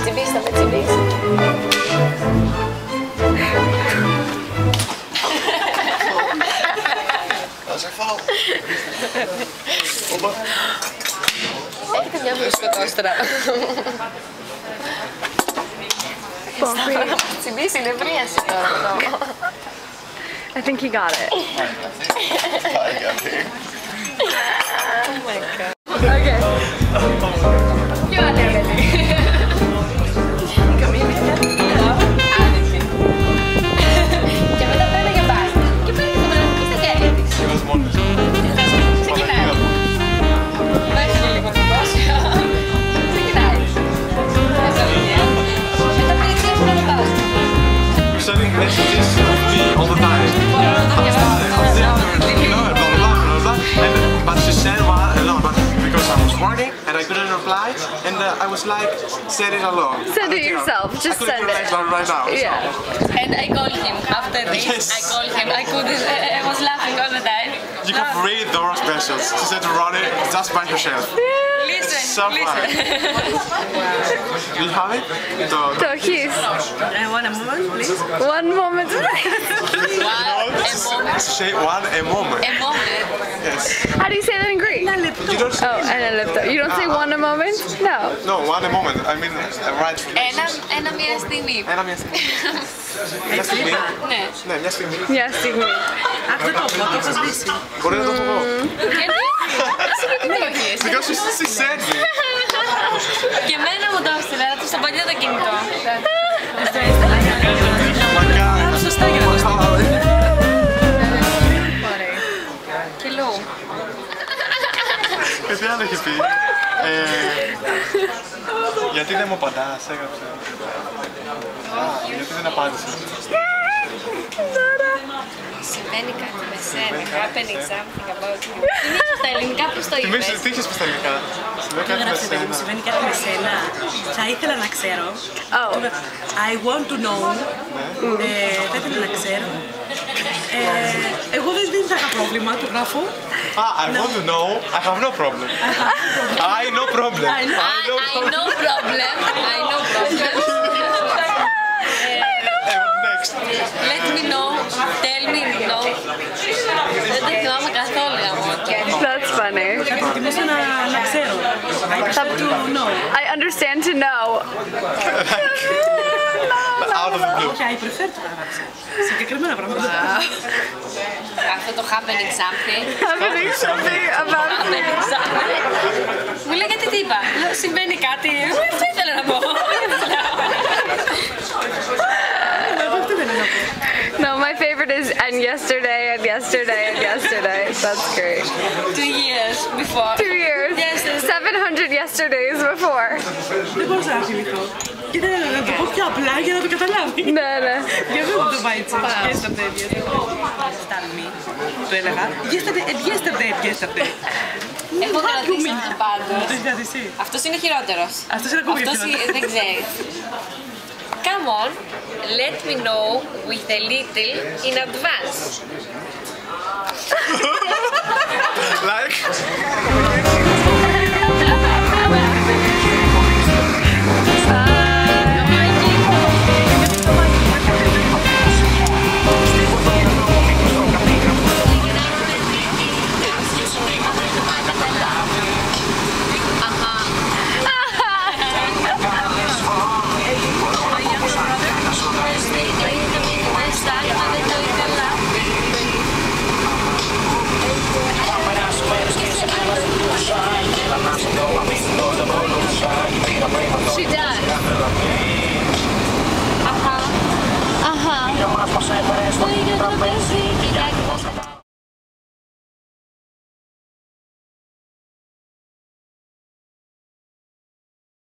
τσιμπήσει, θα με τσιμπήσει. Θα σε φάω. Έχετε μια μου σκοτώστρα. Τσιμπήσει, είναι βρίαση τώρα. I think he got it. Oh my god. Okay. Ποιο ανέβαινε. Και μετά πέρα για μπάσκετ. Και πέρα το βράδυ στα χέρια της. Ξεκινάει. Βάζει λίγο το πόσο. Ξεκινάει. Μετά πέρα ξέφυγε να μπάσκετ. You're sending messages to me all the time. But she said, well, but because I was working and I couldn't reply, and I was like, send it alone. Send it yourself. Just send it. Right now. Yeah. And I called him after this. Yes. I called him. I couldn't. I was laughing all the time. You can read Dora's message. She said to run it just by herself. Listen, So listen. Do you have it? So he's Want a moment, please? one moment. Say one a moment. A moment. Yes. How do you say that in Greek? You don't say. Oh, and a lipto. You don't say one a moment? No. No, one a moment. I mean, right. Ένα μία στιγμή. Ένα μια στιγμή. Μια στιγμή. Ναι. Ναι, μια στιγμή. Μια στιγμή. Αυτό το πω, το έχω σβήσει. Μπορεί να το πω. Όχι, εσύ. Because she said it. Και εμένα μου το έστειλε, αλλά στο παλιό το κινητό. Μακάρι. Σωστά για να το στείλω. Κιλού. Τι άλλο είχε πει. Γιατί δεν μου απαντάς, έγραψε. Γιατί δεν απάντησες. Συμβαίνει κάτι με σένα, happening something about you. Τι είχες στα ελληνικά, πώς το είπες? Τι είχες πει στα ελληνικά. Έγραψε παιδί μου, συμβαίνει κάτι με σένα. Θα ήθελα να ξέρω. I want to know. Θα ήθελα να ξέρω. Εγώ δεν θα είχα πρόβλημα, του γράφω. I want to know. I have no problem. I no problem. I no problem. I no problem. Next. Let me know. Tell me no. Δεν το θυμάμαι καθόλου γαμώ. That's funny. Θα προτιμούσα να ξέρω. I prefer to know. I understand to know. Out of the blue. Όχι, I prefer to γράψει. Συγκεκριμένα πράγματα. Αυτό το happening something. Happening something about me. Μου λέει γιατί τι είπα. Λέω συμβαίνει κάτι. Αυτό ήθελα να πω. No, my favorite is and yesterday and yesterday and yesterday. That's great. 2 years before. 2 years. Yes. 700 yesterdays before. Δεν μπορούσα να θυμηθώ. Ήθελα να το πω πιο απλά για να το καταλάβει. Ναι, ναι. Γιατί δεν το πάει έτσι. Yesterday, yesterday. Το έλεγα. Yesterday. Έχω κρατήσει αυτό πάντως. Το έχεις κρατήσει. Αυτός είναι χειρότερος. Αυτός είναι ακόμα Αυτός χειρότερος. δεν ξέρει. Come on, let me know with a little in advance. Like. She does. Το ίδιο τραπέζι.